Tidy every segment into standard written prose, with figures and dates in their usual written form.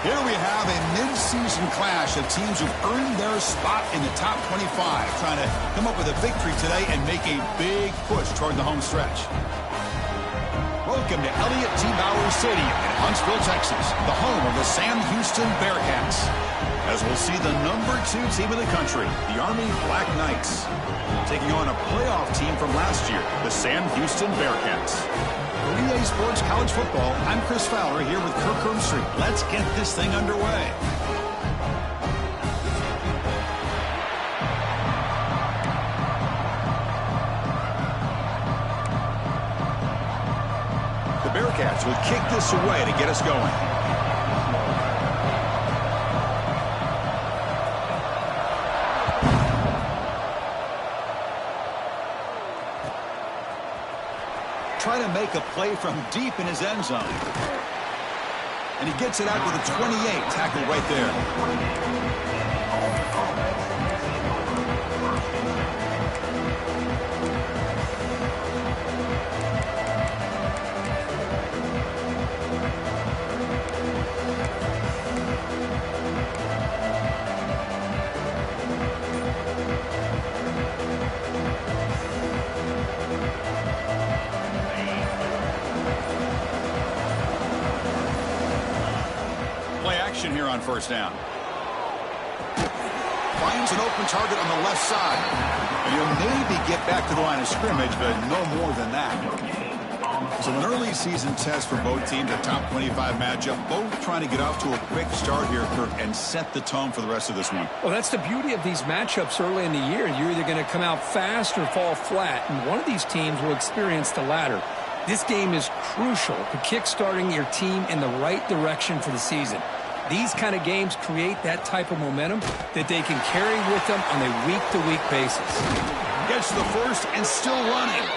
Here we have a mid-season clash of teams who've earned their spot in the top 25, trying to come up with a victory today and make a big push toward the home stretch. Welcome to Elliott T. Bauer Stadium in Huntsville, Texas, the home of the Sam Houston Bearcats. As we'll see the #2 team in the country, the Army Black Knights, taking on a playoff team from last year, the Sam Houston Bearcats. For EA Sports College Football, I'm Chris Fowler here with Kirk Herbstreit. Let's get this thing underway. The Bearcats will kick this away to get us going. Try to make a play from deep in his end zone. And he gets it out with a 28 tackle right there. Here on first down. Finds an open target on the left side. And he'll maybe get back to the line of scrimmage, but no more than that. So an early season test for both teams, a top 25 matchup, both trying to get off to a quick start here, Kirk, and set the tone for the rest of this one. Well, that's the beauty of these matchups early in the year. You're either going to come out fast or fall flat, and one of these teams will experience the latter. This game is crucial to kick-starting your team in the right direction for the season. These kind of games create that type of momentum that they can carry with them on a week-to-week basis. Gets to the first and still running.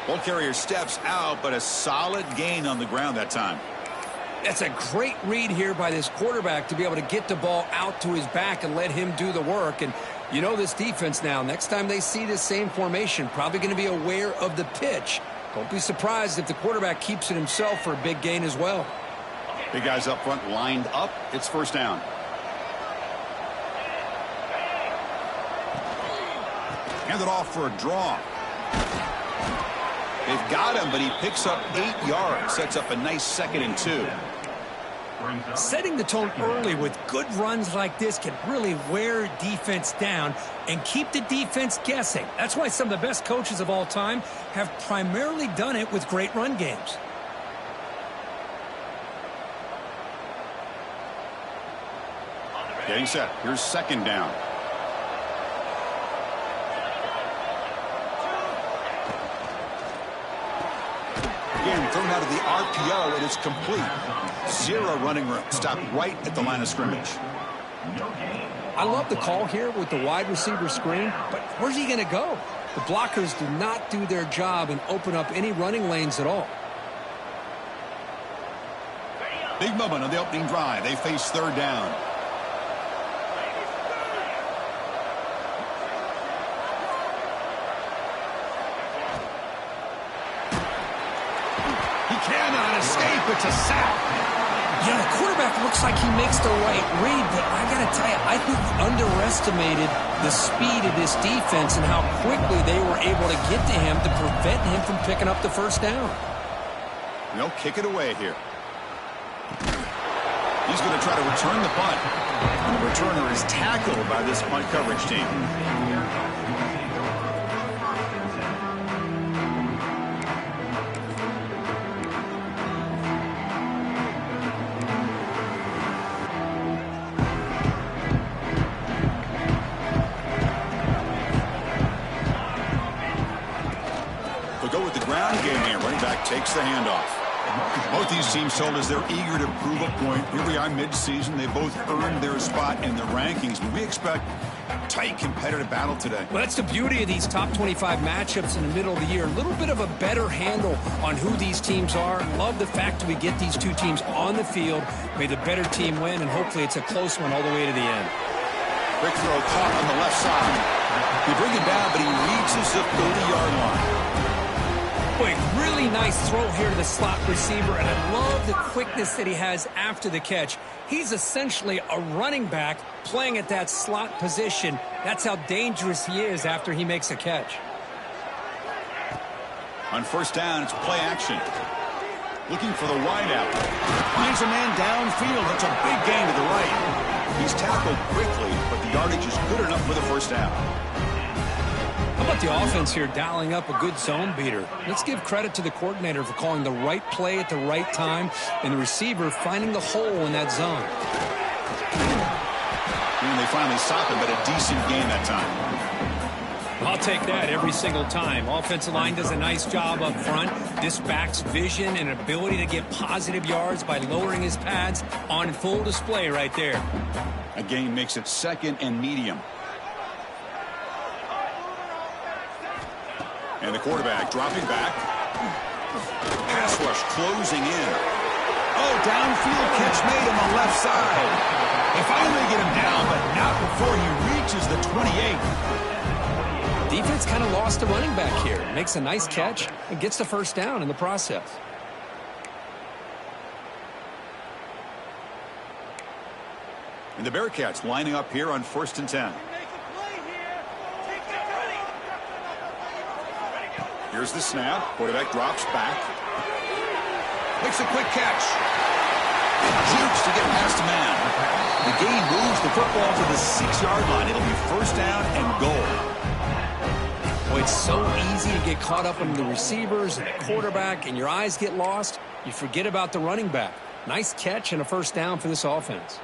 Ball carrier steps out, but a solid gain on the ground that time. That's a great read here by this quarterback to be able to get the ball out to his back and let him do the work. And you know this defense now, next time they see this same formation, probably going to be aware of the pitch. Don't be surprised if the quarterback keeps it himself for a big gain as well. Big guys up front lined up. It's first down. Hand it off for a draw. They've got him, but he picks up 8 yards. Sets up a nice 2nd and 2. Setting the tone early with good runs like this can really wear defense down and keep the defense guessing. That's why some of the best coaches of all time have primarily done it with great run games. Getting set. Here's 2nd down. Again, thrown out of the RPO, and it's complete. 0 running room. Stopped right at the line of scrimmage. I love the call here with the wide receiver screen, but where's he going to go? The blockers do not do their job and open up any running lanes at all. Big moment on the opening drive. They face 3rd down. Cannot escape. It's a sack. Yeah, the quarterback looks like he makes the right read, but I got to tell you, I think he underestimated the speed of this defense and how quickly they were able to get to him to prevent him from picking up the first down. They'll kick it away here. He's going to try to return the punt. And the returner is tackled by this punt coverage team. Takes the handoff. Both these teams told us they're eager to prove a point. Here we are mid-season. They both earned their spot in the rankings, but we expect a tight competitive battle today. Well, that's the beauty of these top 25 matchups in the middle of the year. A little bit of a better handle on who these teams are. Love the fact that we get these two teams on the field. May the better team win, and hopefully it's a close one all the way to the end. Quick throw caught on the left side. They bring it down, but he reaches the 30-yard line. Boy, really nice throw here to the slot receiver, and I love the quickness that he has after the catch. He's essentially a running back playing at that slot position. That's how dangerous he is after he makes a catch. On first down, it's play action. Looking for the wideout. Finds a man downfield. That's a big gain to the right. He's tackled quickly, but the yardage is good enough for the first down. How about the offense here dialing up a good zone beater? Let's give credit to the coordinator for calling the right play at the right time and the receiver finding the hole in that zone. And they finally stop him, but a decent gain that time. I'll take that every single time. Offensive line does a nice job up front. This back's vision and ability to get positive yards by lowering his pads on full display right there. A gain makes it second and medium. And the quarterback dropping back. Pass rush closing in. Oh, downfield catch made on the left side. They finally get him down, but not before he reaches the 28. Defense kind of lost a running back here. Makes a nice catch and gets the first down in the process. And the Bearcats lining up here on 1st and 10. Here's the snap. Quarterback drops back. Makes a quick catch. Jukes to get past a man. The gain moves the football to the 6-yard line. It'll be first down and goal. Boy, it's so easy to get caught up in the receivers and the quarterback, and your eyes get lost. You forget about the running back. Nice catch and a first down for this offense.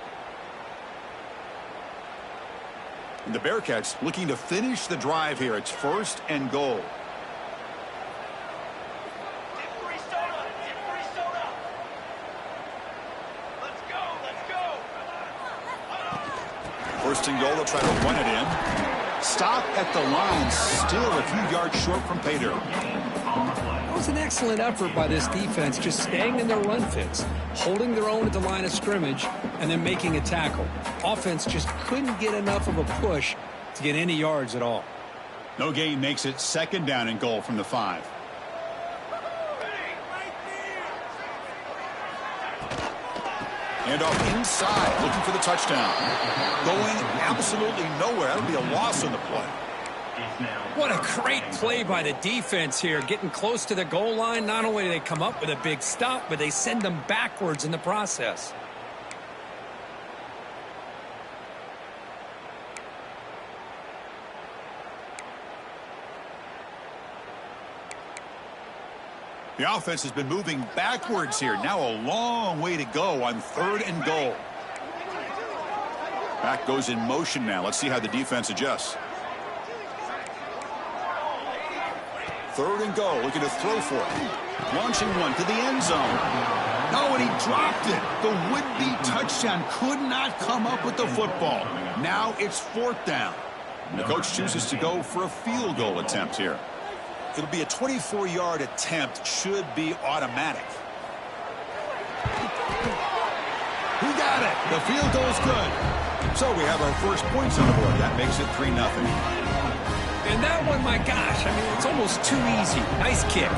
And the Bearcats looking to finish the drive here. It's 1st and goal. First and goal, they'll try to run it in. Stop at the line, still a few yards short from pay dirt. It was an excellent effort by this defense, just staying in their run fits, holding their own at the line of scrimmage, and then making a tackle. Offense just couldn't get enough of a push to get any yards at all. No gain makes it 2nd down and goal from the 5. And off inside, looking for the touchdown. Going absolutely nowhere. That'll be a loss on the play. What a great play by the defense here. Getting close to the goal line, not only do they come up with a big stop, but they send them backwards in the process. The offense has been moving backwards here. Now a long way to go on 3rd and goal. Back goes in motion now. Let's see how the defense adjusts. 3rd and goal. Looking to throw for it. Launching one to the end zone. Oh, and he dropped it. The would-be touchdown could not come up with the football. Now it's 4th down. And the coach chooses to go for a field goal attempt here. It'll be a 24-yard attempt. Should be automatic. He got it. The field goal's good. So we have our first points on the board. That makes it 3-0. And that one, my gosh, I mean, it's almost too easy. Nice kick.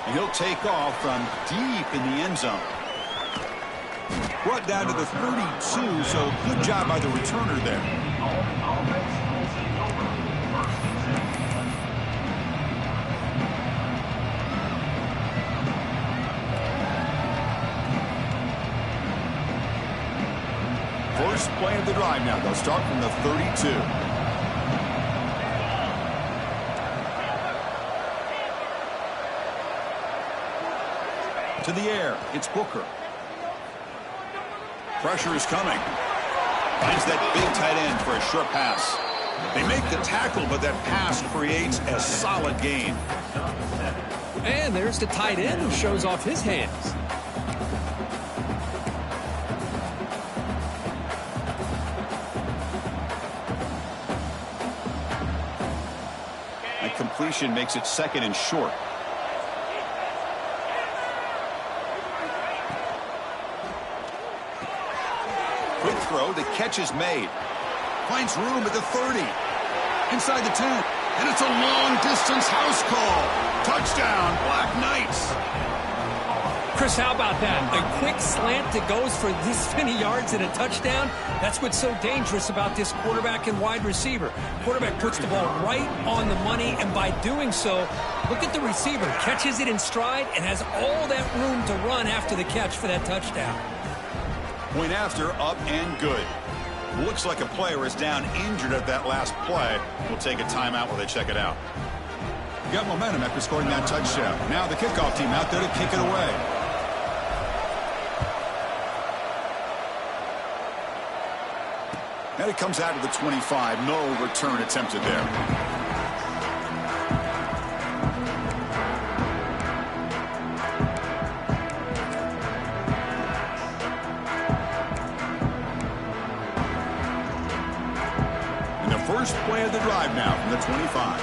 And he'll take off from deep in the end zone. Brought down to the 32, so good job by the returner there. First play of the drive now. They'll start from the 32. To the air, it's Booker. Pressure is coming. Finds that big tight end for a short pass. They make the tackle, but that pass creates a solid gain. And there's the tight end who shows off his hands. That completion makes it 2nd and short. throw. The catch is made. Finds room at the 30. Inside the 10. And it's a long-distance house call. Touchdown, Black Knights. Chris, how about that? A quick slant that goes for this many yards and a touchdown. That's what's so dangerous about this quarterback and wide receiver. Quarterback puts the ball right on the money, and by doing so, look at the receiver. Catches it in stride and has all that room to run after the catch for that touchdown. Point after, up and good. Looks like a player is down injured at that last play. We'll take a timeout while they check it out. Got momentum after scoring that touchdown. Now the kickoff team out there to kick it away. And it comes out of the 25. No return attempted there. And the first play of the drive now from the 25.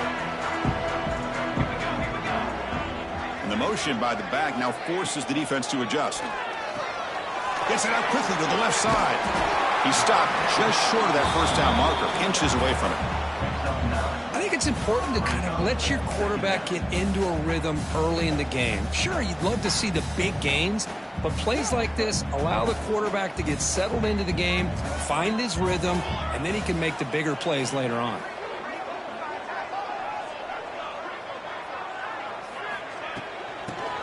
And the motion by the back now forces the defense to adjust. Gets it out quickly to the left side. He stopped just short of that first down marker, inches away from it. I think it's important to kind of let your quarterback get into a rhythm early in the game. Sure, you'd love to see the big gains, but plays like this allow the quarterback to get settled into the game, find his rhythm, and then he can make the bigger plays later on.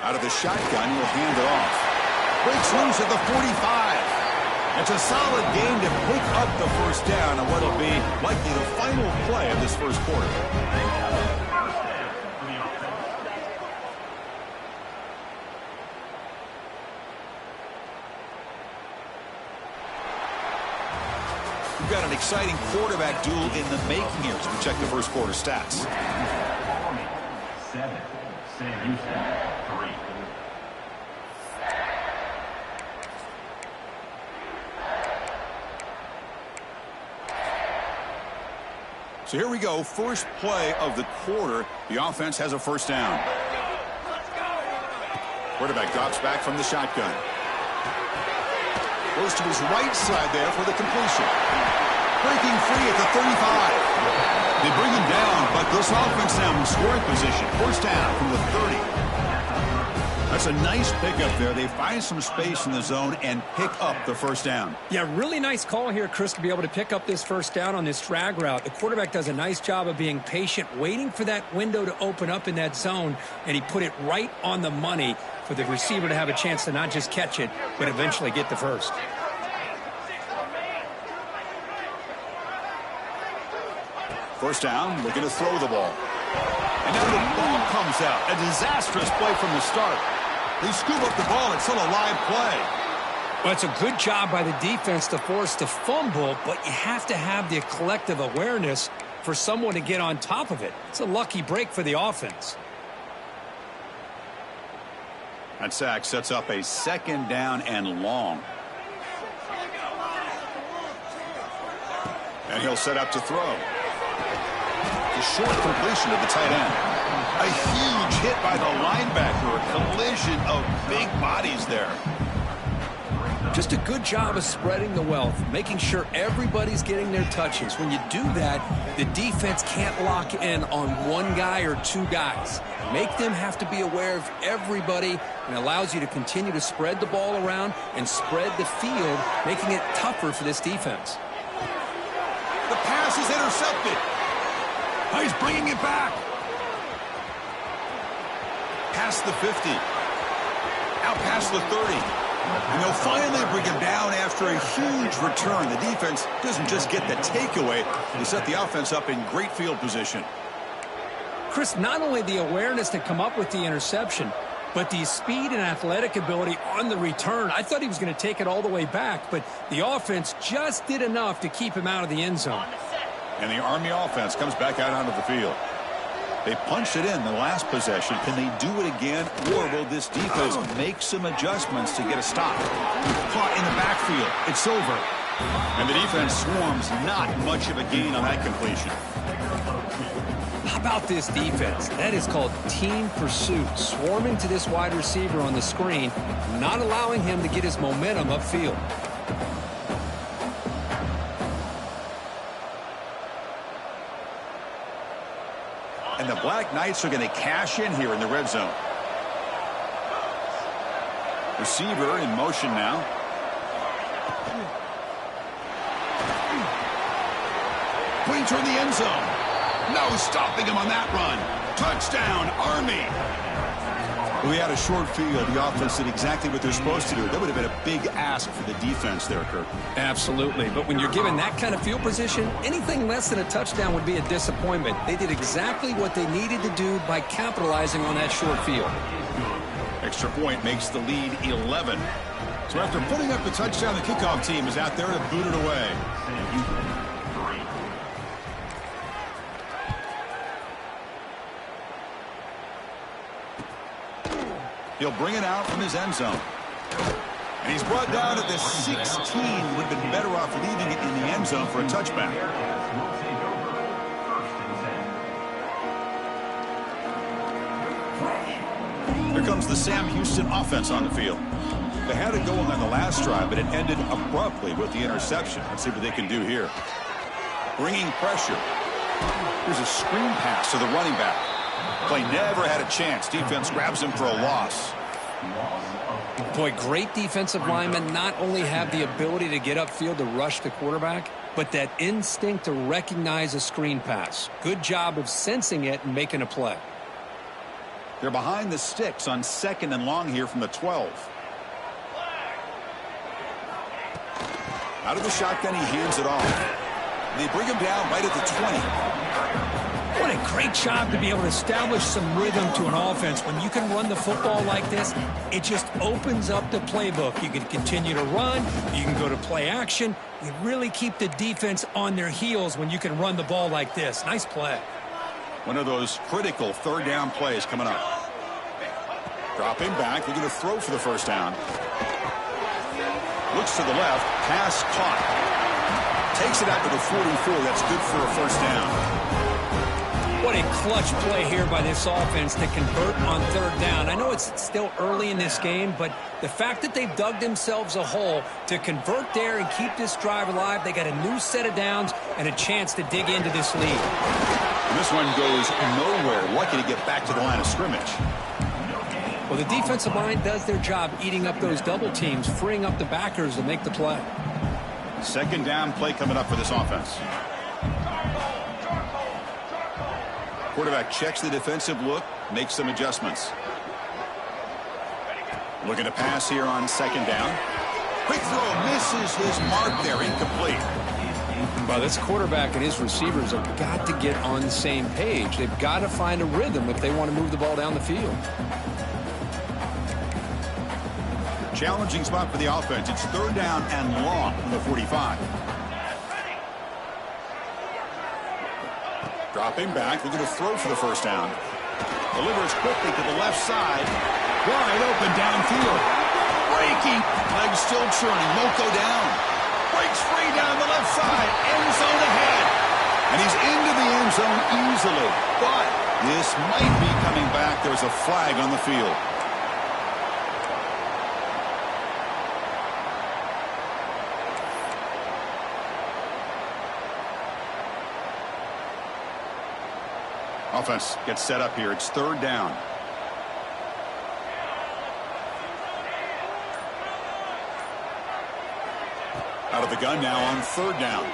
Out of the shotgun, he'll hand it off. Breaks loose at the 45. It's a solid game to pick up the first down on what will be likely the final play of this first quarter. We've got an exciting quarterback duel in the making here as we check the first quarter stats. 7, Sam Houston, 3. So here we go, first play of the quarter. The offense has a first down. Quarterback drops back from the shotgun. Goes to his right side there for the completion. Breaking free at the 35. They bring him down, but this offense now in scoring position. First down from the 30. That's a nice pickup there. They find some space in the zone and pick up the first down. Yeah, really nice call here, Chris, to be able to pick up this first down on this drag route. The quarterback does a nice job of being patient, waiting for that window to open up in that zone, and he put it right on the money for the receiver to have a chance to not just catch it, but eventually get the first. First down, looking to throw the ball. And now the ball comes out. A disastrous play from the start. They scoop up the ball. It's still a live play. Well, it's a good job by the defense to force the fumble, but you have to have the collective awareness for someone to get on top of it. It's a lucky break for the offense. That sack sets up a second down and long. And he'll set up to throw. A short completion to the tight end. A huge hit by the linebacker. A collision of big bodies there. Just a good job of spreading the wealth, making sure everybody's getting their touches. When you do that, the defense can't lock in on one guy or two guys. Make them have to be aware of everybody, and allows you to continue to spread the ball around and spread the field, making it tougher for this defense. The pass is intercepted. He's bringing it back. Past the 50. Out past the 30. And they'll finally bring him down after a huge return. The defense doesn't just get the takeaway. They set the offense up in great field position. Chris, not only the awareness to come up with the interception, but the speed and athletic ability on the return. I thought he was going to take it all the way back, but the offense just did enough to keep him out of the end zone. And the Army offense comes back out onto the field. They punched it in the last possession. Can they do it again, or will this defense make some adjustments to get a stop? Caught in the backfield. It's over. And the defense swarms. Not much of a gain on that completion. How about this defense? That is called team pursuit. Swarming to this wide receiver on the screen, not allowing him to get his momentum upfield. And the Black Knights are going to cash in here in the red zone. Receiver in motion now. Putting toward the end zone. No stopping him on that run. Touchdown, Army. We had a short field. The offense did exactly what they're supposed to do. That would have been a big ask for the defense there, Kirk. Absolutely. But when you're given that kind of field position, anything less than a touchdown would be a disappointment. They did exactly what they needed to do by capitalizing on that short field. Extra point makes the lead 11. So after putting up the touchdown, the kickoff team is out there to boot it away. He'll bring it out from his end zone. And he's brought down at the 16. Would have been better off leaving it in the end zone for a touchback. Here comes the Sam Houston offense on the field. They had it going on the last drive, but it ended abruptly with the interception. Let's see what they can do here. Bringing pressure. Here's a screen pass to the running back. Play never had a chance. Defense grabs him for a loss. Boy, great defensive linemen not only have the ability to get upfield to rush the quarterback, but that instinct to recognize a screen pass. Good job of sensing it and making a play. They're behind the sticks on 2nd and long here from the 12. Out of the shotgun, he hands it off. They bring him down right at the 20. What a great job to be able to establish some rhythm to an offense. When you can run the football like this, it just opens up the playbook. You can continue to run. You can go to play action. You really keep the defense on their heels when you can run the ball like this. Nice play. One of those critical third down plays coming up. Dropping back. They're going to throw for the first down. Looks to the left. Pass caught. Takes it out to the 44. That's good for a first down. What a clutch play here by this offense to convert on third down. I know it's still early in this game, but the fact that they've dug themselves a hole to convert there and keep this drive alive, they got a new set of downs and a chance to dig into this lead. And this one goes nowhere. Lucky to get back to the line of scrimmage. Well, the defensive line does their job eating up those double teams, freeing up the backers to make the play. Second down play coming up for this offense. Quarterback checks the defensive look, makes some adjustments. Looking to pass here on second down. Quick throw, misses his mark there, incomplete. Well, this quarterback and his receivers have got to get on the same page. They've got to find a rhythm if they want to move the ball down the field. Challenging spot for the offense. It's third down and long from the 45. Dropping back, looking to throw for the first down. Delivers quickly to the left side. Wide open downfield. Breaking. Legs still churning. Won't go down. Breaks free down the left side. End zone ahead. And he's into the end zone easily. But this might be coming back. There's a flag on the field. Offense gets set up here. It's third down. Out of the gun now on third down.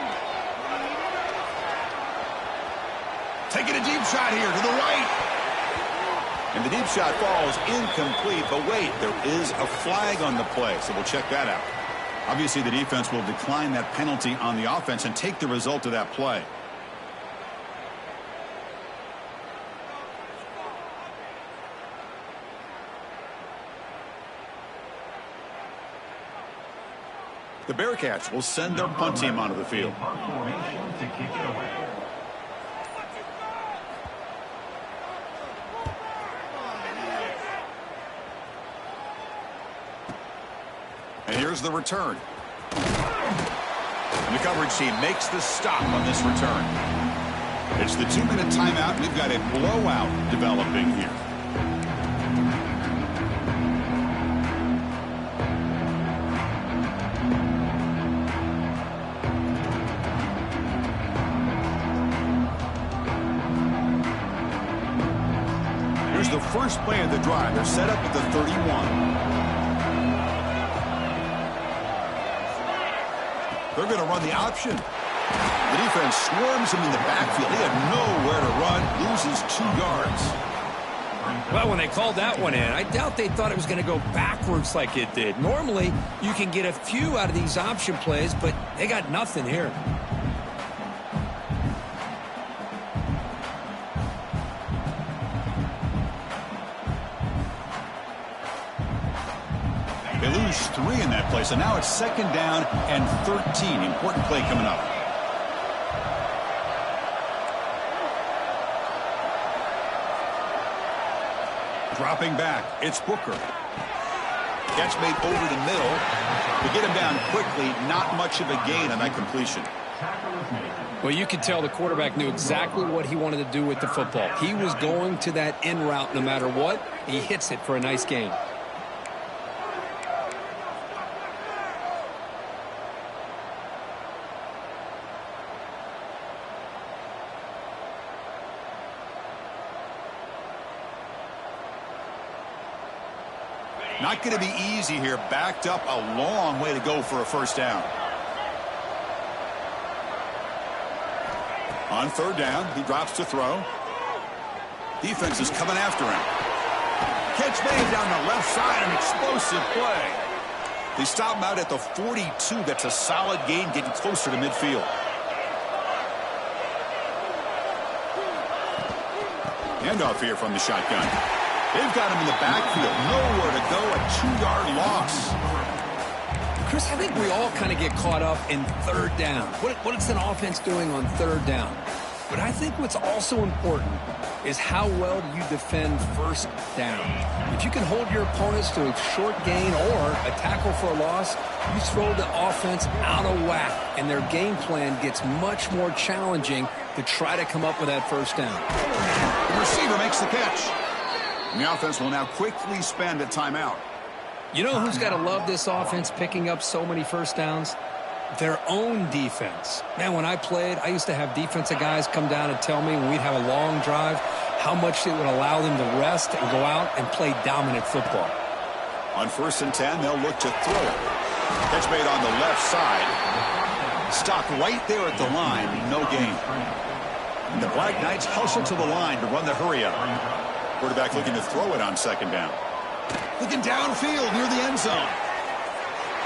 Taking a deep shot here to the right. And the deep shot falls incomplete. But wait, there is a flag on the play, so we'll check that out. Obviously, the defense will decline that penalty on the offense and take the result of that play. The Bearcats will send their punt team onto the field. And here's the return. And the coverage team makes the stop on this return. It's the 2-minute timeout. We've got a blowout developing here. the first play of the drive. They're set up at the 31. They're going to run the option. The defense swarms him in the backfield. He had nowhere to run, loses 2 yards. Well, when they called that one in, I doubt they thought it was going to go backwards like it did. Normally, you can get a few out of these option plays, but they got nothing here. They lose 3 in that play, so now it's 2nd down and 13. Important play coming up. Dropping back, it's Booker. Catch made over the middle. To get him down quickly, not much of a gain on that completion. Well, you could tell the quarterback knew exactly what he wanted to do with the football. He was going to that in route no matter what. He hits it for a nice gain. Not going to be easy here. Backed up a long way to go for a first down. On 3rd down, he drops to throw. Defense is coming after him. Catch made down the left side, an explosive play. They stop him out at the 42. That's a solid gain, getting closer to midfield. Handoff here from the shotgun. They've got him in the backfield. Nowhere to go. A 2-yard loss. Chris, I think we all kind of get caught up in 3rd down. What is an offense doing on 3rd down? But I think what's also important is how well do you defend 1st down. If you can hold your opponents to a short gain or a tackle for a loss, you throw the offense out of whack, and their game plan gets much more challenging to try to come up with that 1st down. The receiver makes the catch. And the offense will now quickly spend a timeout. You know who's got to love this offense picking up so many 1st downs? Their own defense. Man, when I played, I used to have defensive guys come down and tell me when we'd have a long drive how much it would allow them to rest and go out and play dominant football. On 1st and 10, they'll look to throw it. Catch made on the left side. Stopped right there at the line. No gain. And the Black Knights hustle to the line to run the hurry-up. Quarterback looking to throw it on 2nd down. Looking downfield near the end zone.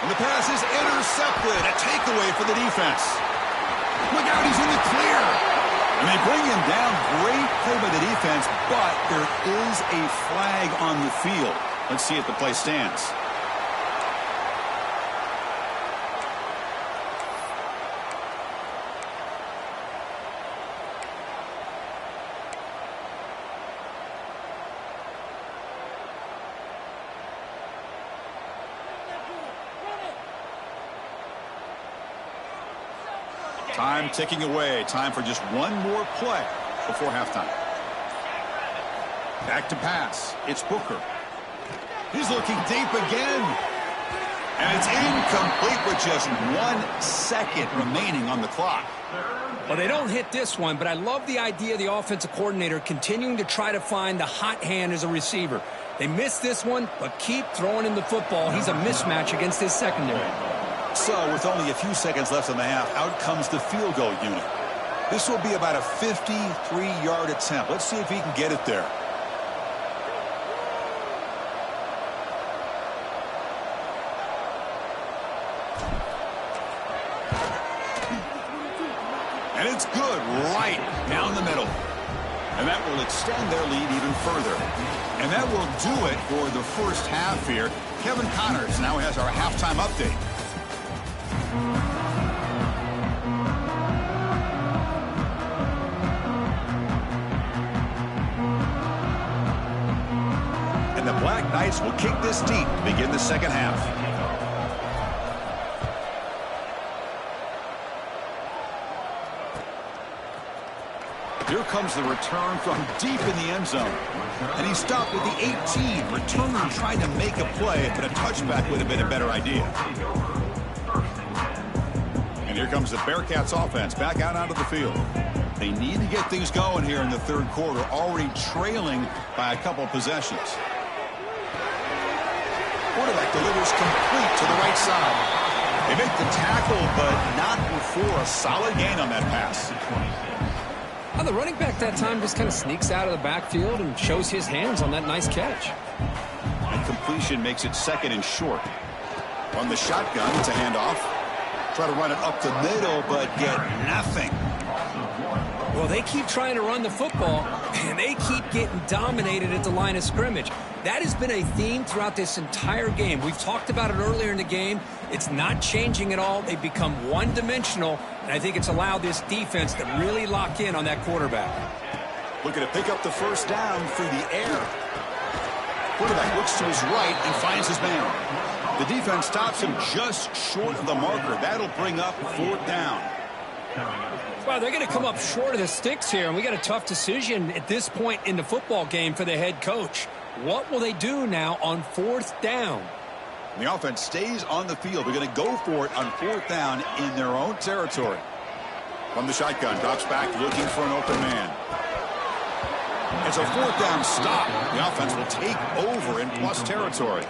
And the pass is intercepted. A takeaway for the defense. Look out, he's in the clear. And they bring him down. Great play by the defense, but there is a flag on the field. Let's see if the play stands. Time ticking away. Time for just one more play before halftime. Back to pass. It's Booker. He's looking deep again. And it's incomplete with just 1 second remaining on the clock. Well, they don't hit this one, but I love the idea of the offensive coordinator continuing to try to find the hot hand as a receiver. They missed this one, but keep throwing him the football. He's a mismatch against his secondary. So, with only a few seconds left in the half, out comes the field goal unit. This will be about a 53-yard attempt. Let's see if he can get it there. And it's good right down the middle. And that will extend their lead even further. And that will do it for the first half here. Kevin Connors now has our halftime update. And the Black Knights will kick this deep to begin the second half. Here comes the return from deep in the end zone. And he stopped at the 18. Returner trying to make a play, but a touchback would have been a better idea. And here comes the Bearcats offense back out onto the field. They need to get things going here in the third quarter, already trailing by a couple possessions. Quarterback delivers complete to the right side. They make the tackle, but not before a solid gain on that pass. Well, the running back that time just kind of sneaks out of the backfield and shows his hands on that nice catch. And completion makes it second and short. On the shotgun, it's a handoff. Try to run it up the middle, but get nothing. Well, they keep trying to run the football, and they keep getting dominated at the line of scrimmage. That has been a theme throughout this entire game. We've talked about it earlier in the game. It's not changing at all. They've become one-dimensional, and I think it's allowed this defense to really lock in on that quarterback. Looking to pick up the first down through the air. Quarterback looks to his right and finds his man. The defense stops him just short of the marker. That'll bring up fourth down. Well, they're going to come up short of the sticks here, and we got a tough decision at this point in the football game for the head coach. What will they do now on fourth down? The offense stays on the field. They're going to go for it on fourth down in their own territory. From the shotgun, drops back looking for an open man. It's a fourth down stop. The offense will take over in plus territory.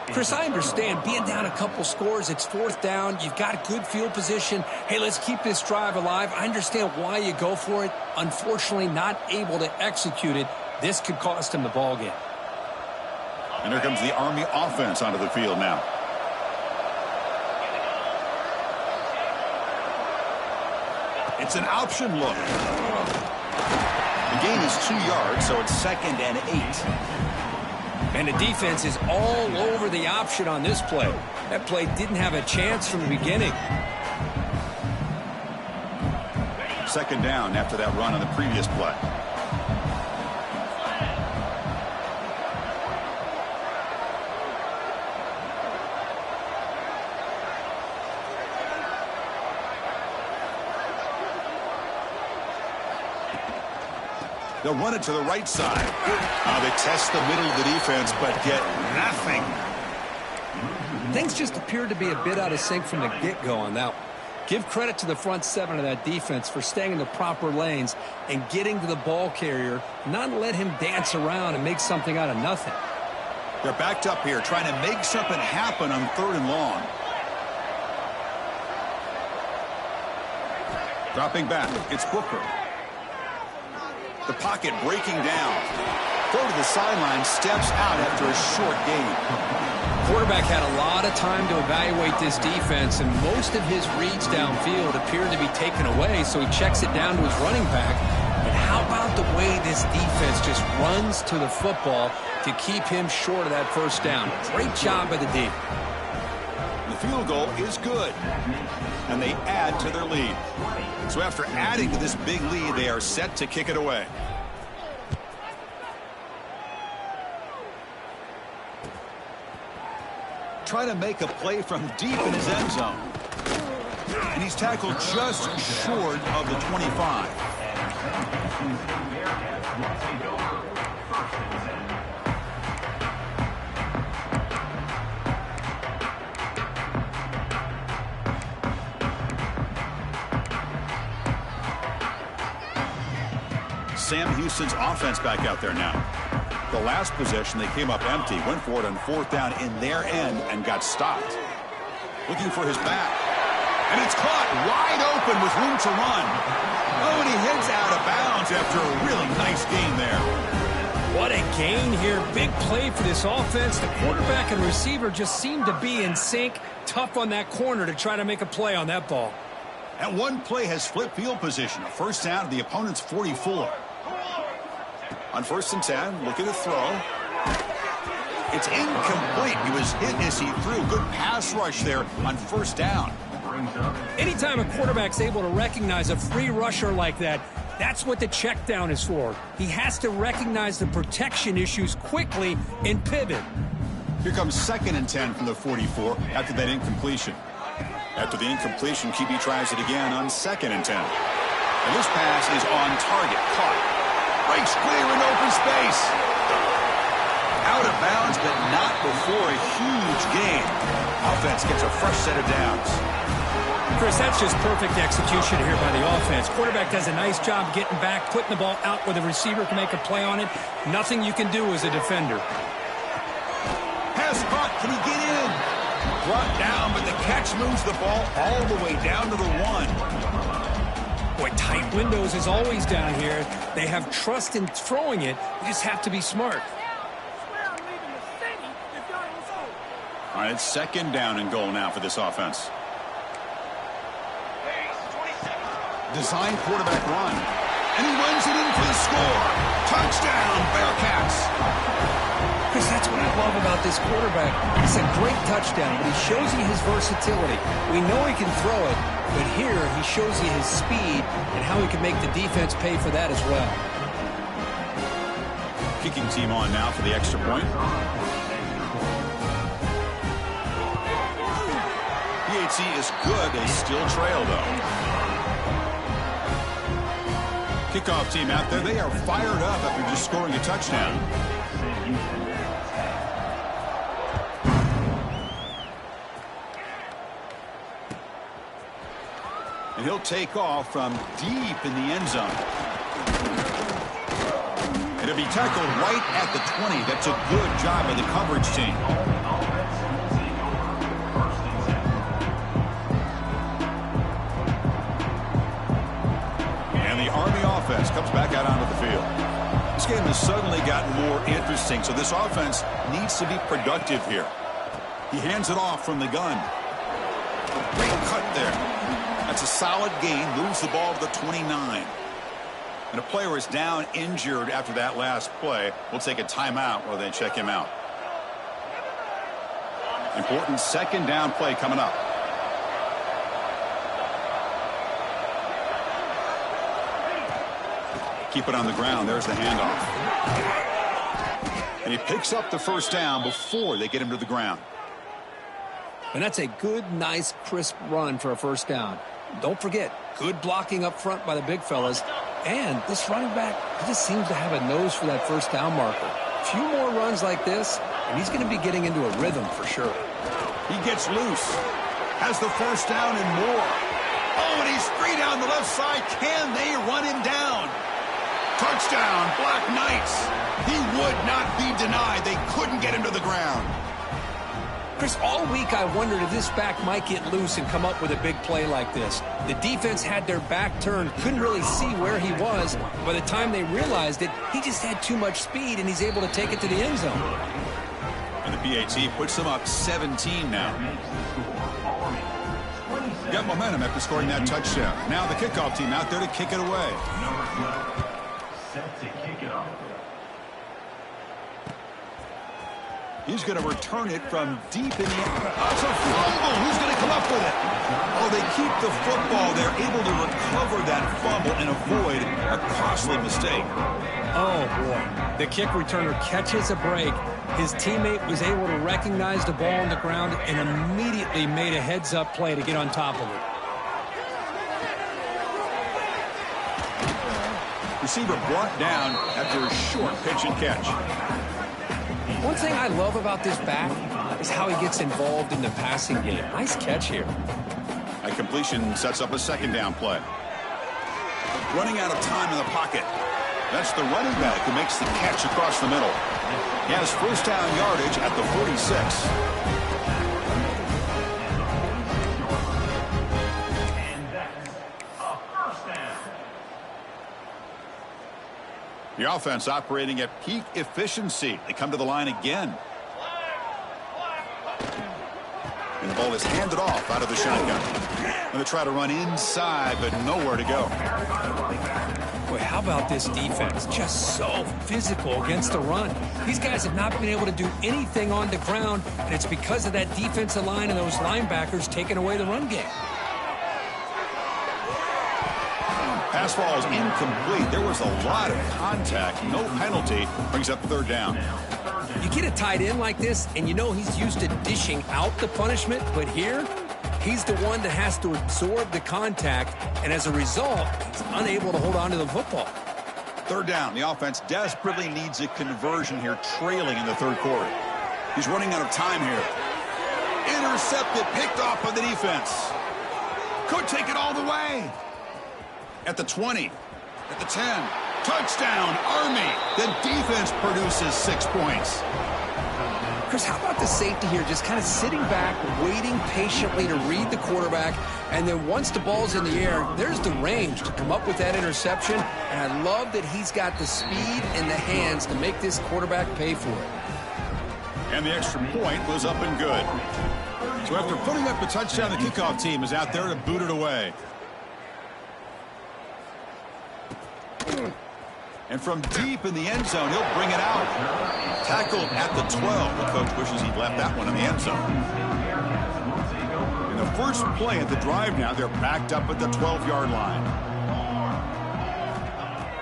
Chris, I understand being down a couple scores, it's fourth down, you've got a good field position. Hey, let's keep this drive alive. I understand why you go for it. Unfortunately, not able to execute it. This could cost him the ball game. And here comes the Army offense onto the field now. It's an option look. The gain is 2 yards, so it's 2nd and 8. And the defense is all over the option on this play. That play didn't have a chance from the beginning. Second down after that run on the previous play. They'll run it to the right side. They test the middle of the defense, but get nothing. Things just appeared to be a bit out of sync from the get-go on that one. Give credit to the front seven of that defense for staying in the proper lanes and getting to the ball carrier, not let him dance around and make something out of nothing. They're backed up here, trying to make something happen on 3rd and long. Dropping back, it's Booker. The pocket breaking down. Throw to the sideline, steps out after a short gain. Quarterback had a lot of time to evaluate this defense, and most of his reads downfield appeared to be taken away, so he checks it down to his running back. And how about the way this defense just runs to the football to keep him short of that first down? Great job by the D. The field goal is good, and they add to their lead. So after adding to this big lead, they are set to kick it away. Trying to make a play from deep in his end zone. And he's tackled just short of the 25. Sam Houston's offense back out there now. The last possession, they came up empty, went for it on fourth down in their end and got stopped. Looking for his back. And it's caught wide open with room to run. Oh, and he heads out of bounds after a really nice gain there. What a gain here. Big play for this offense. The quarterback and receiver just seem to be in sync. Tough on that corner to try to make a play on that ball. And one play has flipped field position. A first down to the opponent's 44. On 1st and 10, looking to throw. It's incomplete. He was hit as he threw. Good pass rush there on 1st down. Anytime a quarterback's able to recognize a free rusher like that, that's what the check down is for. He has to recognize the protection issues quickly and pivot. Here comes 2nd and 10 from the 44 after that incompletion. After the incompletion, QB tries it again on 2nd and 10. And this pass is on target. Caught. Breaks clear in open space. Out of bounds, but not before a huge gain. Offense gets a fresh set of downs. Chris, that's just perfect execution here by the offense. Quarterback does a nice job getting back, putting the ball out where the receiver can make a play on it. Nothing you can do as a defender. Pass caught. Can he get in? Brought down, but the catch moves the ball all the way down to the 1. Boy, tight windows is always down here. They have trust in throwing it. You just have to be smart. All right, it's 2nd down and goal now for this offense. Design quarterback run. And he runs it in for the score. Touchdown, Bearcats. Chris, that's what I love about this quarterback. It's a great touchdown, but he shows you his versatility. We know he can throw it, but here he shows you his speed and how he can make the defense pay for that as well. Kicking team on now for the extra point. PAT is good. They still trail, though. Kickoff team out there. They are fired up after just scoring a touchdown. And he'll take off from deep in the end zone. It'll be tackled right at the 20. That's a good job by the coverage team. Comes back out onto the field. This game has suddenly gotten more interesting, so this offense needs to be productive here. He hands it off from the gun. Great cut there. That's a solid gain. Moves the ball to the 29. And a player is down injured after that last play. We'll take a timeout while they check him out. Important 2nd down play coming up. Keep it on the ground. There's the handoff. And he picks up the 1st down before they get him to the ground. And that's a good, nice, crisp run for a 1st down. Don't forget, good blocking up front by the big fellas. And this running back, he just seems to have a nose for that 1st down marker. A few more runs like this, and he's going to be getting into a rhythm for sure. He gets loose. Has the 1st down and more. Oh, and he's free down the left side. Can they run him down? Touchdown, Black Knights. He would not be denied. They couldn't get him to the ground. Chris, all week I wondered if this back might get loose and come up with a big play like this. The defense had their back turned, couldn't really see where he was. By the time they realized it, he just had too much speed, and he's able to take it to the end zone. And the PAT puts them up 17 now. Got momentum after scoring that touchdown. Now the kickoff team out there to kick it away. Set to kick it off. He's going to return it from deep in the air. Oh, it's a fumble. Who's going to come up with it? Oh, they keep the football. They're able to recover that fumble and avoid a costly mistake. Oh, boy. The kick returner catches a break. His teammate was able to recognize the ball on the ground and immediately made a heads-up play to get on top of it. Receiver brought down after a short pitch and catch. One thing I love about this back is how he gets involved in the passing game. Nice catch here. A completion sets up a 2nd down play. Running out of time in the pocket. That's the running back who makes the catch across the middle. He has 1st down yardage at the 46. The offense operating at peak efficiency. They come to the line again. And the ball is handed off out of the shotgun. Going to try to run inside, but nowhere to go. Boy, how about this defense? Just so physical against the run. These guys have not been able to do anything on the ground, and it's because of that defensive line and those linebackers taking away the run game. Pass ball is incomplete. There was a lot of contact. No penalty. Brings up 3rd down. You get a tight end like this, and you know he's used to dishing out the punishment, but here, he's the one that has to absorb the contact, and as a result, he's unable to hold on to the football. 3rd down. The offense desperately needs a conversion here, trailing in the 3rd quarter. He's running out of time here. Intercepted, picked off by the defense. Could take it all the way. At the 20. At the 10. Touchdown, Army. The defense produces 6 points. Chris, how about the safety here just kind of sitting back, waiting patiently to read the quarterback, and then once the ball's in the air, there's the range to come up with that interception, and I love that he's got the speed and the hands to make this quarterback pay for it. And the extra point was up and good. So after putting up a touchdown, the kickoff team is out there to boot it away. And from deep in the end zone, he'll bring it out. Tackled at the 12. The coach wishes he'd left that one in the end zone. In the first play at the drive now, they're backed up at the 12-yard line.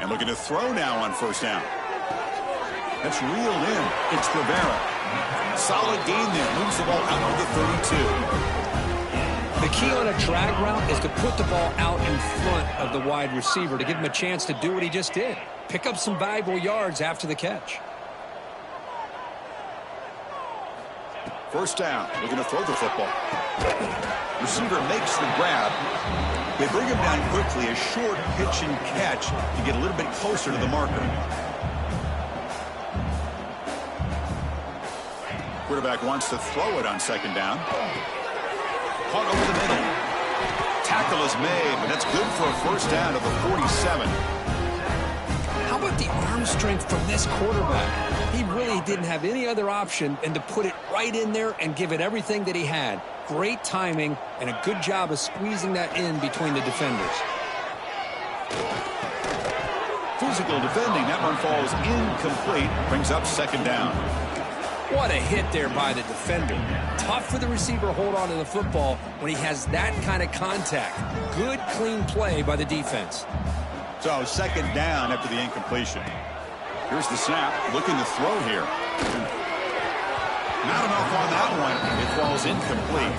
And looking to throw now on first down. That's reeled in. It's Rivera. Solid gain there. Moves the ball out to the 32. The key on a drag route is to put the ball out in front of the wide receiver to give him a chance to do what he just did. Pick up some valuable yards after the catch. First down. Looking to throw the football. Receiver makes the grab. They bring him down quickly. A short pitch and catch to get a little bit closer to the marker. Quarterback wants to throw it on second down. Caught over the middle. Tackle is made, but that's good for a first down of the 47. How about the arm strength from this quarterback? He really didn't have any other option than to put it right in there and give it everything that he had. Great timing and a good job of squeezing that in between the defenders. Physical defending. That one falls incomplete. Brings up second down. What a hit there by the defender. Tough for the receiver to hold on to the football when he has that kind of contact. Good, clean play by the defense. So second down after the incompletion. Here's the snap. Looking to throw here. Not enough on that one. It falls incomplete.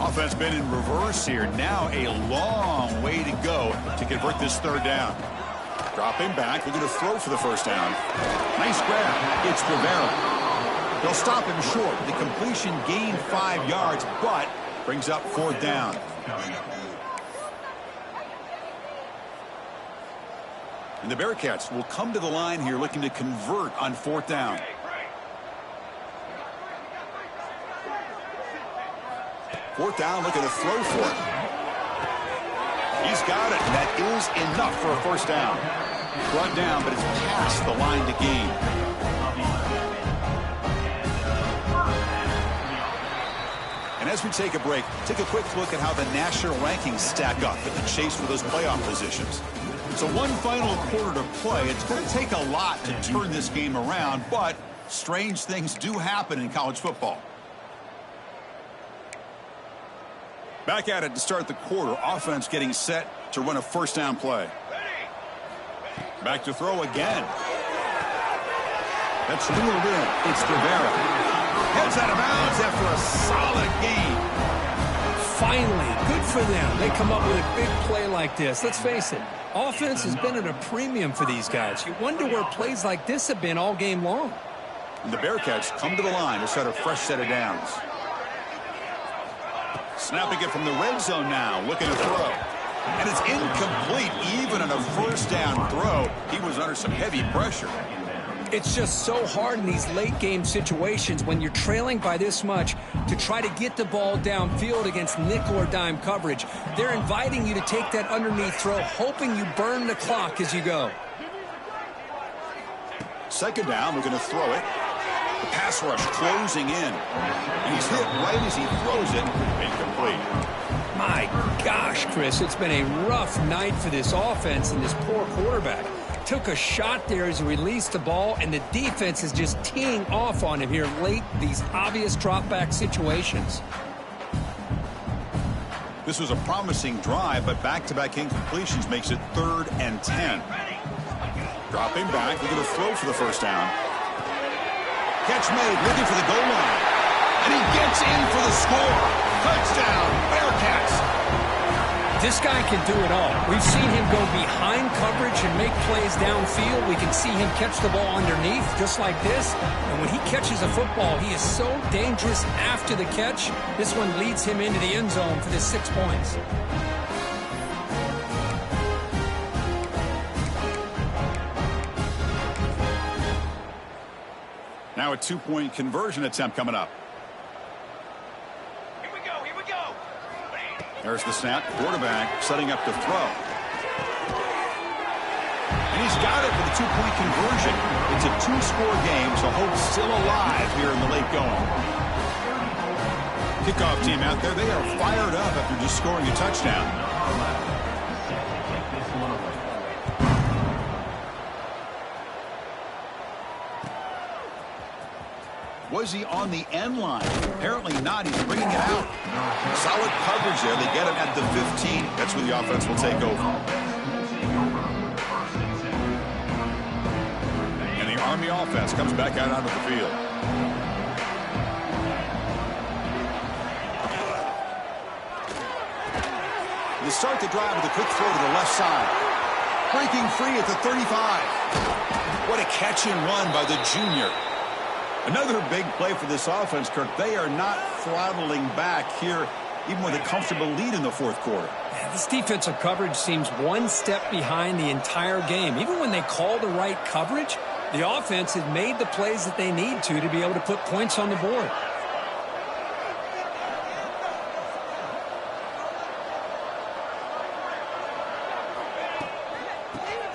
Offense been in reverse here. Now a long way to go to convert this third down. Dropping back. Looking to throw for the first down. Nice grab. It's Rivera. They'll stop him short. The completion gained 5 yards, but brings up fourth down. And the Bearcats will come to the line here looking to convert on fourth down. Fourth down, looking to throw for it. He's got it, and that is enough for a first down. Brought down, but it's past the line to gain. And as we take a break, take a quick look at how the national rankings stack up in the chase for those playoff positions. So one final quarter to play. It's going to take a lot to turn this game around, but strange things do happen in college football. Back at it to start the quarter. Offense getting set to run a first down play. Back to throw again. That's reeled in. It's Rivera. Heads out of bounds after a solid gain. Finally, good for them. They come up with a big play like this. Let's face it, offense has been at a premium for these guys. You wonder where plays like this have been all game long. And the Bearcats come to the line to start a fresh set of downs. Snapping it from the red zone now, looking to throw. And it's incomplete, even on a first down throw. He was under some heavy pressure. It's just so hard in these late game situations when you're trailing by this much to try to get the ball downfield against nickel or dime coverage. They're inviting you to take that underneath throw, hoping you burn the clock as you go. Second down, we're going to throw it. The pass rush closing in. And he's hit right as he throws it. Incomplete. My gosh, Chris, it's been a rough night for this offense and this poor quarterback. Took a shot there as he released the ball, and the defense is just teeing off on him here late, these obvious drop-back situations. This was a promising drive, but back-to-back incompletions makes it 3rd and 10. Dropping back, looking to throw for the first down. Catch made, looking for the goal line. And he gets in for the score. Touchdown, Bearcats. This guy can do it all. We've seen him go behind coverage and make plays downfield. We can see him catch the ball underneath just like this. And when he catches a football, he is so dangerous after the catch. This one leads him into the end zone for the 6 points. Now a two-point conversion attempt coming up. Here we go, here we go. There's the snap. Quarterback setting up to throw. And he's got it for the two-point conversion. It's a two-score game, so hope's still alive here in the late going. Kickoff team out there, they are fired up after just scoring a touchdown. Was he on the end line? Apparently not. He's bringing it out. Solid coverage there. They get him at the 15. That's where the offense will take over. And the Army offense comes back out onto the field. They start the drive with a quick throw to the left side. Breaking free at the 35. What a catch and run by the junior. Another big play for this offense, Kirk. They are not throttling back here, even with a comfortable lead in the fourth quarter. Yeah, this defensive coverage seems one step behind the entire game. Even when they call the right coverage, the offense has made the plays that they need to be able to put points on the board.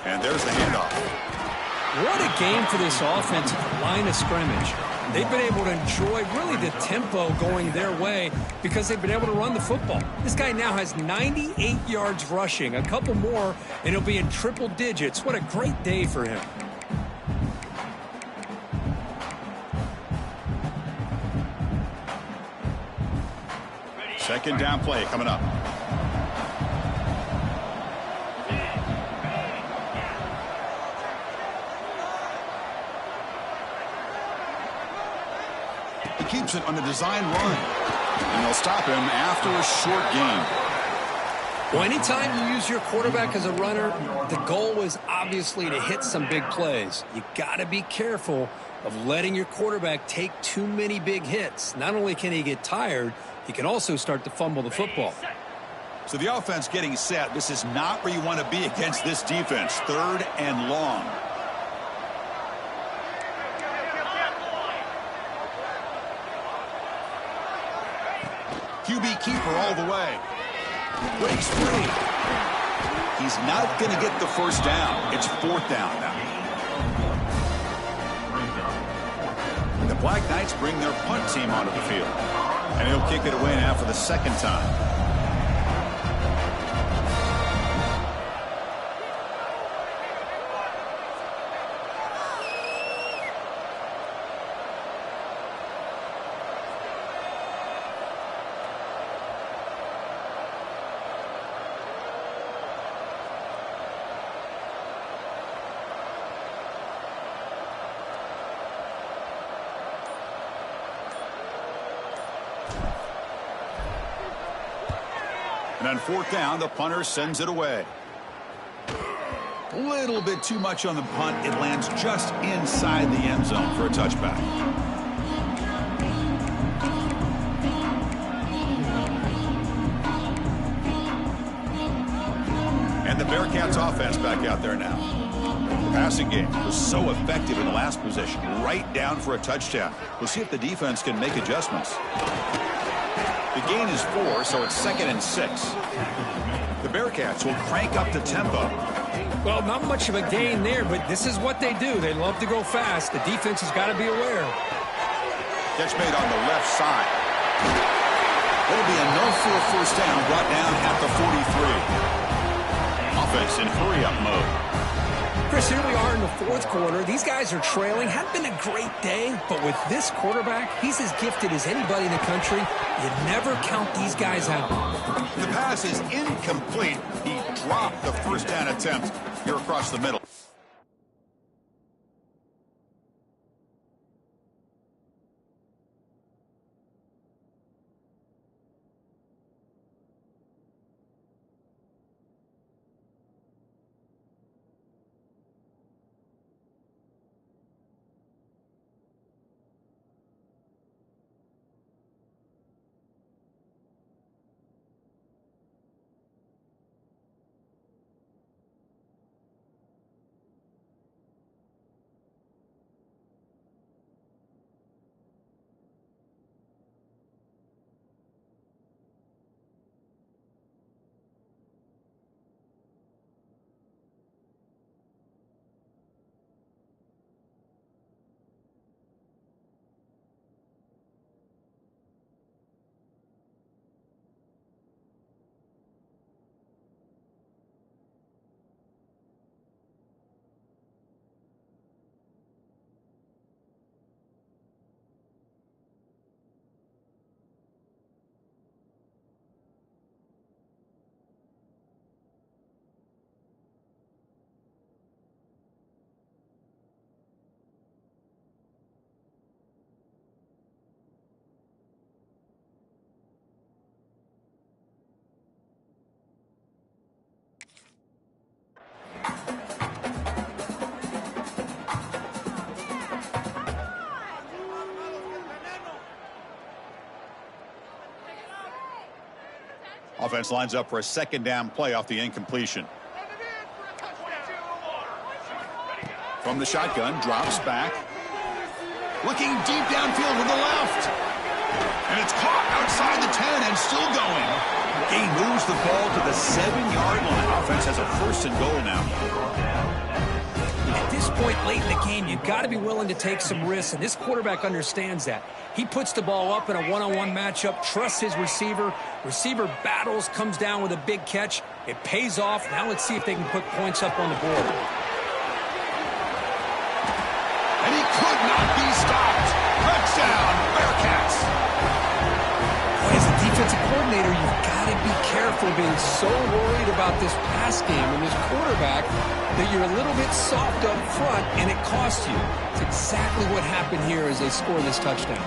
And there's the handoff. What a game for this offense at the line of scrimmage. They've been able to enjoy really the tempo going their way because they've been able to run the football. This guy now has 98 yards rushing, a couple more, and he'll be in triple digits. What a great day for him. Second down play coming up. He keeps it on the design run. And they'll stop him after a short gain. Well, anytime you use your quarterback as a runner, the goal is obviously to hit some big plays. You got to be careful of letting your quarterback take too many big hits. Not only can he get tired, he can also start to fumble the football. So the offense getting set. This is not where you want to be against this defense. Third and long. QB keeper all the way. Breaks free. He's not going to get the first down. It's fourth down now. The Black Knights bring their punt team onto the field. And he'll kick it away now for the second time. And on fourth down, the punter sends it away. A little bit too much on the punt. It lands just inside the end zone for a touchback. And the Bearcats offense back out there now. The passing game was so effective in the last possession, right down for a touchdown. We'll see if the defense can make adjustments. The gain is 4, so it's 2nd and 6. The Bearcats will crank up the tempo. Well, not much of a gain there, but this is what they do. They love to go fast. The defense has got to be aware. Catch made on the left side. It'll be enough for a first down, brought down at the 43. Offense in hurry-up mode. Chris, here we are in the fourth quarter. These guys are trailing. Hadn't been a great day, but with this quarterback, he's as gifted as anybody in the country. You never count these guys out. The pass is incomplete. He dropped the first down attempt here across the middle. Offense lines up for a second down play off the incompletion. From the shotgun, drops back. Looking deep downfield to the left. And it's caught outside the 10 and still going. He moves the ball to the 7-yard line. Offense has a 1st and goal now. At this point late in the game, you've got to be willing to take some risks, and this quarterback understands that. He puts the ball up in a one-on-one matchup, trusts his receiver. Receiver battles, comes down with a big catch. It pays off. Now let's see if they can put points up on the board. And he could not be stopped. Touchdown, Bearcats. As a defensive coordinator, you've got to be careful being so worried about this pass game and this quarterback that you're a little bit soft up front, and it costs you. It's exactly what happened here as they score this touchdown.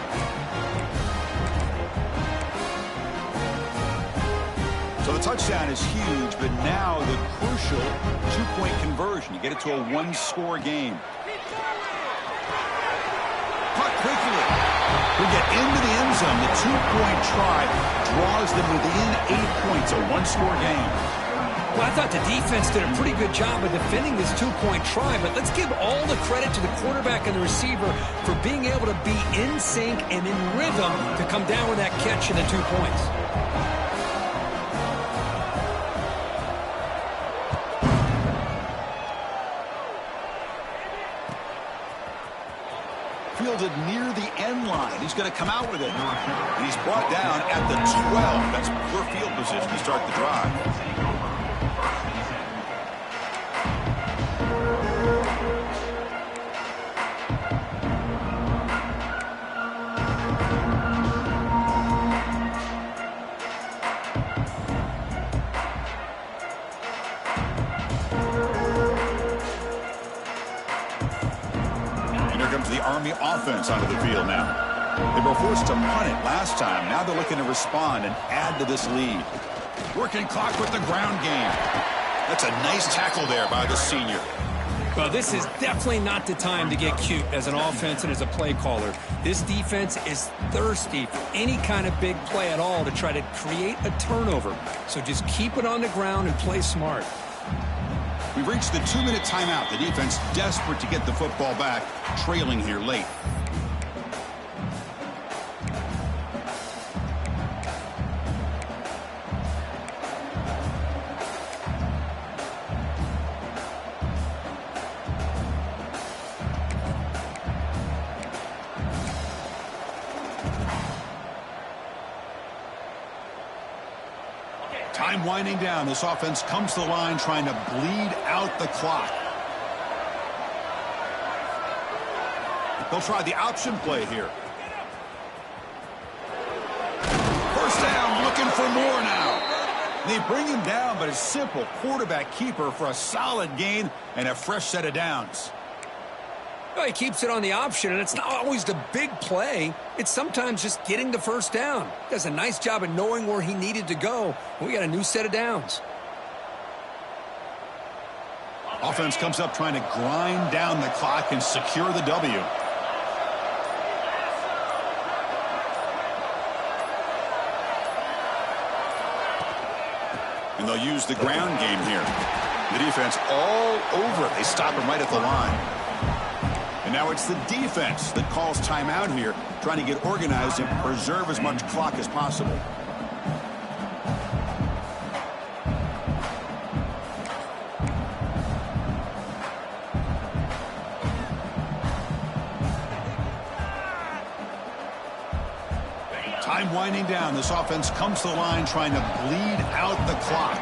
So the touchdown is huge, but now the crucial 2-point conversion. You get it to a 1-score game. Puck quickly. We get into the end zone. The 2-point try draws them within 8 points, a 1-score game. Well, I thought the defense did a pretty good job of defending this 2-point try, but let's give all the credit to the quarterback and the receiver for being able to be in sync and in rhythm to come down with that catch and the 2 points. Fielded near the end line. He's going to come out with it. And he's brought down at the 12. That's poor field position to start the drive. The Army offense onto the field now. They were forced to punt it last time. Now they're looking to respond and add to this lead. Working clock with the ground game. That's a nice tackle there by the senior. Well, this is definitely not the time to get cute as an offense and as a play caller. This defense is thirsty for any kind of big play at all to try to create a turnover. So just keep it on the ground and play smart. We've reached the 2-minute timeout. The defense desperate to get the football back, trailing here late. Time winding down. This offense comes to the line trying to bleed out the clock. They'll try the option play here. First down, looking for more now. They bring him down, but a simple quarterback keeper for a solid gain and a fresh set of downs. Well, he keeps it on the option, and it's not always the big play. It's sometimes just getting the first down. He does a nice job of knowing where he needed to go. We got a new set of downs. Offense comes up trying to grind down the clock and secure the W. And they'll use the ground game here. The defense all over it. They stop him right at the line. And now it's the defense that calls timeout here, trying to get organized and preserve as much clock as possible. Time winding down. This offense comes to the line trying to bleed out the clock.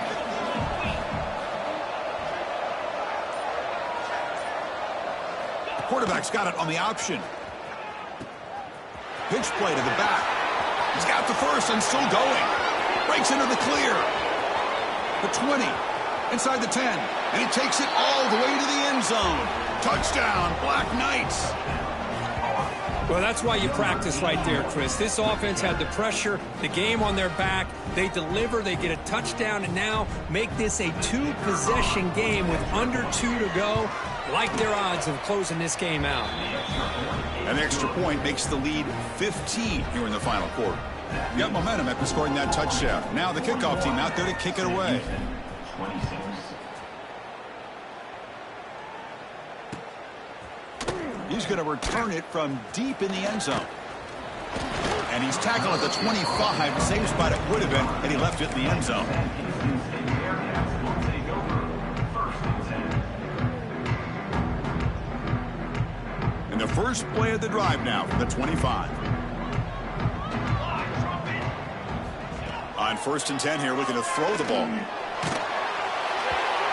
Quarterback's got it on the option. Pitch play to the back. He's got the first and still going. Breaks into the clear. The 20. Inside the 10. And he takes it all the way to the end zone. Touchdown, Black Knights. Well, that's why you practice right there, Chris. This offense had the pressure, the game on their back. They deliver, they get a touchdown, and now make this a 2-possession game with under 2 to go. Like their odds of closing this game out. An extra point makes the lead 15 here in the final quarter. Got momentum after scoring that touchdown. Now the kickoff team out there to kick it away. 26. He's going to return it from deep in the end zone. And he's tackled at the 25. Same spot it would have been, and he left it in the end zone. And the first play of the drive now from the 25. On 1st and 10 here, looking to throw the ball.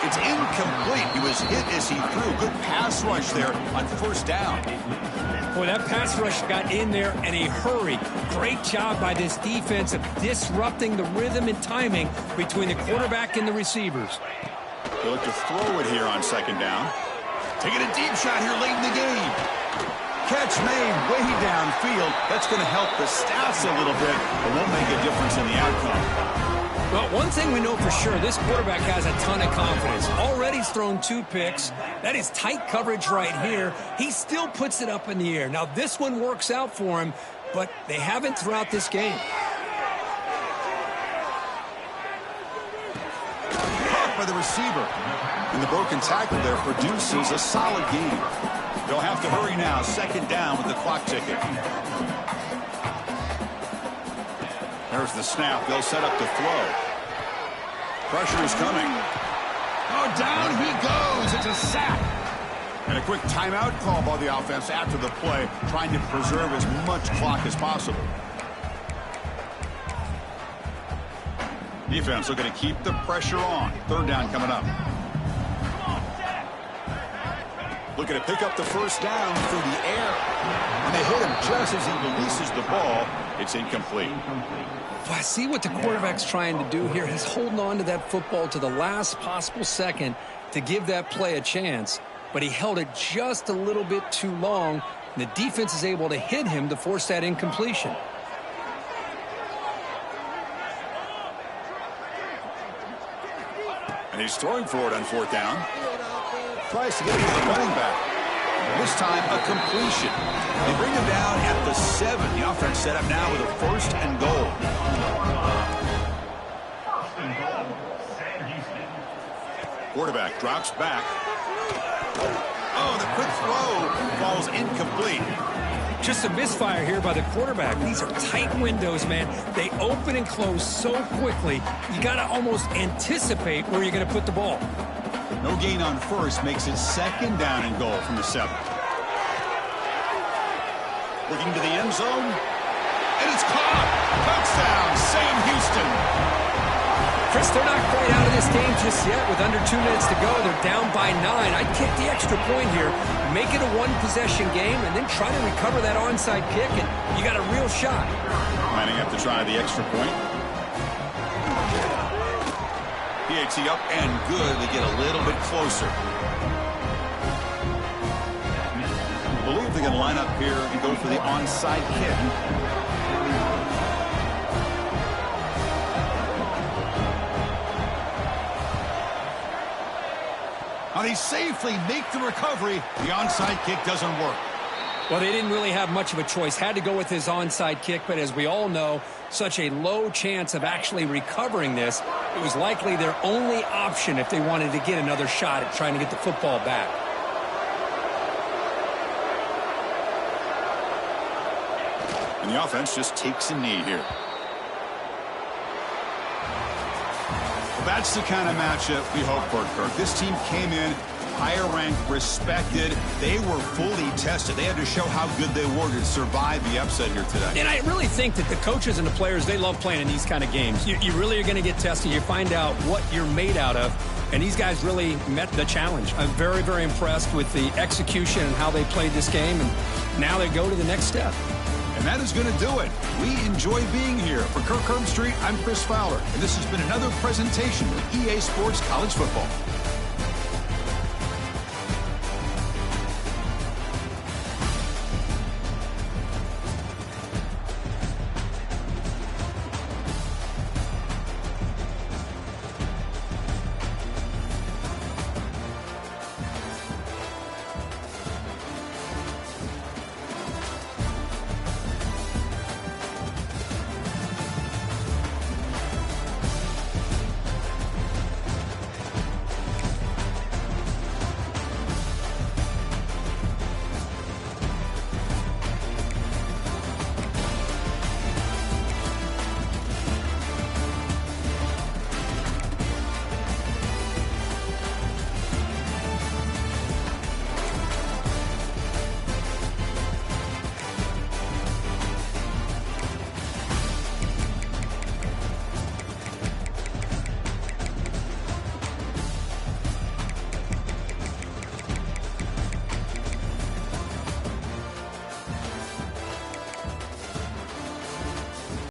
It's incomplete. He was hit as he threw. Good pass rush there on 1st down. Boy, that pass rush got in there in a hurry. Great job by this defense of disrupting the rhythm and timing between the quarterback and the receivers. They look to throw it here on 2nd down. Taking a deep shot here late in the game. Catch made way downfield. That's going to help the stats a little bit, but won't make a difference in the outcome. Well, one thing we know for sure, this quarterback has a ton of confidence. Already he's thrown 2 picks. That is tight coverage right here. He still puts it up in the air. Now, this one works out for him, but they haven't throughout this game. Caught by the receiver. And the broken tackle there produces a solid gain. They'll have to hurry now. 2nd down with the clock ticking. There's the snap. They'll set up to throw. Pressure is coming. Oh, down he goes. It's a sack. And a quick timeout call by the offense after the play, trying to preserve as much clock as possible. Defense looking to keep the pressure on. 3rd down coming up. Looking to pick up the 1st down through the air. And they hit him just as he releases the ball. It's incomplete. Well, I see what the quarterback's trying to do here. He's holding on to that football to the last possible second to give that play a chance. But he held it just a little bit too long. And the defense is able to hit him to force that incompletion. And he's throwing for it on 4th down. Tries to get it to the running back. This time a completion. They bring him down at the 7. The offense set up now with a 1st and goal. 1st and goal, Sam Houston. Quarterback drops back. Oh, the quick throw falls incomplete. Just a misfire here by the quarterback. These are tight windows, man. They open and close so quickly, you got to almost anticipate where you're going to put the ball. No gain on 1st makes it 2nd down and goal from the 7. Looking to the end zone. And it's caught. Touchdown, Sam Houston. Chris, they're not quite out of this game just yet. With under 2 minutes to go, they're down by 9. I'd kick the extra point here, make it a 1-possession game, and then try to recover that onside kick, and you got a real shot. Lining up to try the extra point. PAT up and good. They get a little bit closer. I believe they're going to line up here and go for the onside kick. Now they safely make the recovery. The onside kick doesn't work. Well, they didn't really have much of a choice. Had to go with his onside kick, but as we all know, such a low chance of actually recovering this. It was likely their only option if they wanted to get another shot at trying to get the football back. And the offense just takes a knee here. Well, that's the kind of matchup we hope for, Kirk. This team came in higher ranked, respected. They were fully tested. They had to show how good they were to survive the upset here today. And I really think that the coaches and the players, they love playing in these kind of games. You really are going to get tested. You find out what you're made out of. And these guys really met the challenge. I'm very, very impressed with the execution and how they played this game. And now they go to the next step. And that is going to do it. We enjoy being here. For Kirk Herbstreit, I'm Chris Fowler. And this has been another presentation of EA Sports College Football.